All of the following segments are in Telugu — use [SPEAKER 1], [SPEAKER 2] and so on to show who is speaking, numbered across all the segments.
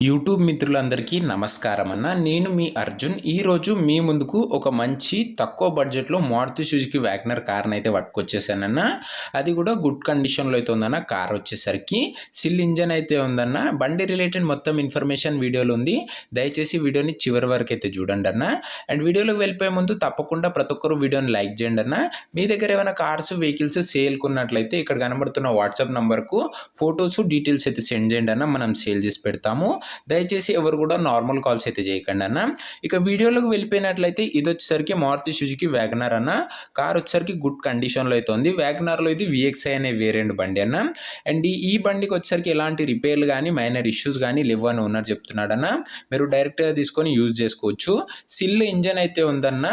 [SPEAKER 1] యూట్యూబ్ మిత్రులందరికీ నమస్కారం అన్న. నేను మీ అర్జున్. ఈరోజు మీ ముందుకు ఒక మంచి తక్కువ బడ్జెట్‌లో మారుతి సుజుకి వ్యాగనర్ కార్‌నైతే పట్టుకొచ్చేసానన్న. అది కూడా గుడ్ కండిషన్‌లో అయితే ఉందన్న. కార్ వచ్చేసరికి సిల్ ఇంజన్ అయితే ఉందన్న. బండి రిలేటెడ్ మొత్తం ఇన్ఫర్మేషన్ వీడియోలో ఉంది. దయచేసి వీడియోని చివరి వరకు అయితే చూడండి అన్న. అండ్ వీడియోలోకి వెళ్ళిపోయే ముందు తప్పకుండా ప్రతి ఒక్కరు వీడియోని లైక్ చేయండి అన్న. మీ దగ్గర ఏమైనా కార్స్, వెహికల్స్ సేల్‌కి ఉన్నట్లయితే ఇక్కడ కనబడుతున్న వాట్సాప్ నంబర్‌కు ఫోటోస్, డీటెయిల్స్ అయితే సెండ్ చేయండి అన్న. మనం సేల్ చేసి పెడతాము. దయచేసి ఎవరు కూడా నార్మల్ కాల్స్ అయితే చేయకండి అన్న. ఇక వీడియోలోకి వెళ్ళిపోయినట్లయితే ఇది వచ్చేసరికి మారుతి సుజుకి వ్యాగనర్ అన్న. కార్ వచ్చేసరికి గుడ్ కండిషన్లో అయితే ఉంది. వ్యాగనర్లో ఇది విఎక్స్ఐ అనే వేరియంట్ బండి అన్న. అండ్ ఈ బండికి వచ్చేసరికి ఎలాంటి రిపేర్లు కానీ మైనర్ ఇష్యూస్ కానీ లేవు అని ఓనర్ చెప్తున్నాడన్న. మీరు డైరెక్ట్గా తీసుకొని యూజ్ చేసుకోవచ్చు. సిల్ ఇంజన్ అయితే ఉందన్న.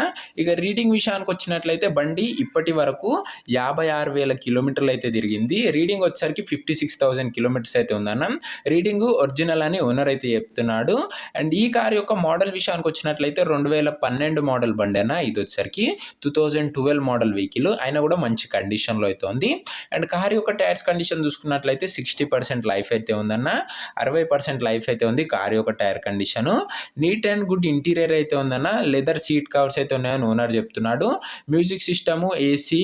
[SPEAKER 1] ఇక రీడింగ్ విషయానికి వచ్చినట్లయితే బండి ఇప్పటి వరకు 56,000 కిలోమీటర్లు అయితే తిరిగింది. రీడింగ్ వచ్చేసరికి 56,000 కిలోమీటర్స్ అయితే ఉందన్న. రీడింగ్ ఒరిజినల్ అని ఓనర్ అయితే చెప్తున్నాడు. అండ్ ఈ కార్ యొక్క మోడల్ విషయానికి వచ్చినట్లయితే 2012 మోడల్ బండి అన్న. ఇది వచ్చేసరికి 2012 మోడల్ వెహికల్ అయినా కూడా మంచి కండిషన్లో అయితే ఉంది. అండ్ కార్ యొక్క టైర్స్ కండిషన్ చూసుకున్నట్లయితే 60% లైఫ్ అయితే ఉందన్న. 60% లైఫ్ అయితే ఉంది కార్ యొక్క tyre condition. Neat and good interior అయితే ఉందన్న. లెదర్ సీట్ కవర్స్ అయితే ఉన్నాయని ఓనర్ చెప్తున్నాడు. Music system, AC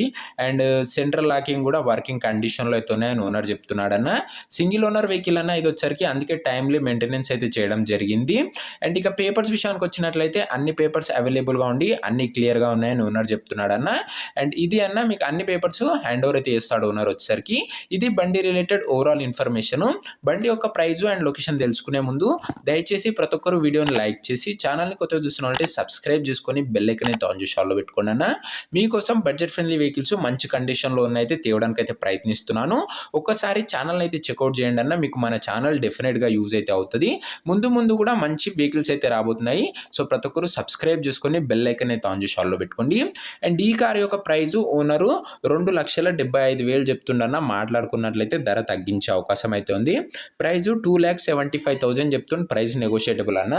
[SPEAKER 1] and central locking కూడా వర్కింగ్ కండిషన్లో అయితే ఉన్నాయని ఓనర్ చెప్తున్నాడు అన్న. సింగిల్ ఓనర్ వెహికల్ అన్న ఇది వచ్చరికి, అందుకే టైమ్లీ మెయింటెనెన్స్ అయితే చేయడం జరిగింది. అండ్ ఇక పేపర్స్ విషయానికి వచ్చినట్లయితే అన్ని పేపర్స్ అవైలబుల్గా ఉండి అన్ని క్లియర్గా ఉన్నాయని ఓనర్ చెప్తున్నాడు అన్న. అండ్ ఇది అన్న మీకు అన్ని పేపర్స్ హ్యాండ్ ఓవర్ అయితే చేస్తాడు ఓనర్ వచ్చేసరికి. ఇది బండి రిలేటెడ్ ఓవరాల్ ఇన్ఫర్మేషన్. బండి యొక్క ప్రైస్ అండ్ లొకేషన్ తెలుసుకునే ముందు దయచేసి ప్రతి ఒక్కరు వీడియోని లైక్ చేసి ఛానల్ని కొత్తగా చూస్తున్నట్లయితే సబ్స్క్రైబ్ చేసుకొని బెల్ ఐకాన్ అయితే ఆన్ చేసి ఆన్లో పెట్టుకోండి అన్న. మీకోసం బడ్జెట్ ఫ్రెండ్లీ వెహికల్స్ మంచి కండిషన్లో ఉన్నైతే తేవడానికి అయితే ప్రయత్నిస్తున్నాను. ఒక్కసారి ఛానల్ అయితే చెక్అవుట్ చేయండి అన్న. మీకు మన ఛానల్ డెఫినెట్గా యూజ్ అయితే అవుతుంది. ముందు కూడా మంచి వెహికల్స్ అయితే రాబోతున్నాయి. సో ప్రతి ఒక్కరు సబ్స్క్రైబ్ చేసుకొని బెల్ ఐకాన్ అయితే ఆన్ చేసి ఆన్లో పెట్టుకోండి. అండ్ ఈ కార్ యొక్క ప్రైస్ ఓనరు 2,75,000 చెప్తుండన్న. మాట్లాడుకున్నట్లయితే ధర తగ్గించే అవకాశం అయితే ఉంది. ప్రైస్ 2,75,000 చెప్తుండే. ప్రైస్ నెగోషియేటబుల్ అన్న.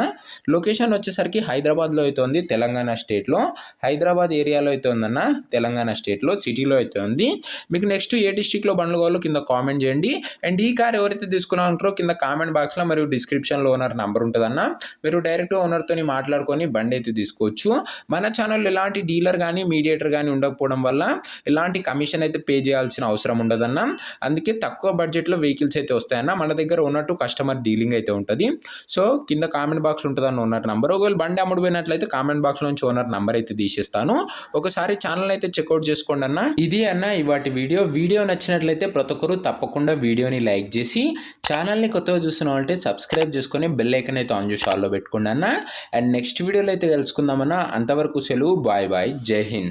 [SPEAKER 1] లొకేషన్ వచ్చేసరికి హైదరాబాద్లో అయితే ఉంది, తెలంగాణ స్టేట్లో. హైదరాబాద్ ఏరియాలో అయితే ఉందన్న, తెలంగాణ స్టేట్లో సిటీలో అయితే ఉంది. మీకు నెక్స్ట్ ఏ డిస్ట్రిక్ట్లో బండ్లు కావాలో కింద కామెంట్ చేయండి. అండ్ ఈ కార్ ఎవరైతే తీసుకున్నారో కింద కామెంట్ బాక్స్లో మరియు డిస్క్రిప్షన్లో ఓనర్ నంబర్ ఉంటుందన్న. మీరు డైరెక్ట్ ఓనర్తో మాట్లాడుకొని బండి అయితే తీసుకోవచ్చు. మన ఛానల్ ఎలాంటి డీలర్ కానీ మీడియేటర్ కానీ ఉండకపోవడం వల్ల ఎలాంటి కమిషన్ అయితే పే చేయాల్సిన అవసరం ఉండదన్న. అందుకే తక్కువ బడ్జెట్లో వెహికల్స్ అయితే వస్తాయన్న. మన దగ్గర ఉన్నట్టు కస్టమర్ డీలింగ్ అయితే ఉంటుంది. సో కింద కామెంట్ బాక్స్లో ఉంటుందన్న ఓనర్ నంబర్. ఒకవేళ బండి అమ్ముడుపోయినట్లయితే కామెంట్ బాక్స్లో నుంచి ఓనర్ నంబర్ అయితే తీసేస్తాను. ఒకసారి ఛానల్ అయితే చెక్అవుట్ చేసుకోండి అన్న. ఇది అన్న ఇవాటి వీడియో నచ్చినట్లయితే ప్రతి ఒక్కరు తప్పకుండా వీడియోని లైక్ చేసి ఛానల్ని కొత్తగా చూస్తున్న వాళ్ళంటే సబ్స్క్రైబ్ చేసుకొని బెల్ ఐకాన్ అయితే ఆన్ చేసి ఆన్లో పెట్టుకోండి అన్న. అండ్ నెక్స్ట్ వీడియోలో అయితే తెలుసుకుందామన్నా. అంతవరకు సెలవు. Bye bye. జై హింద్.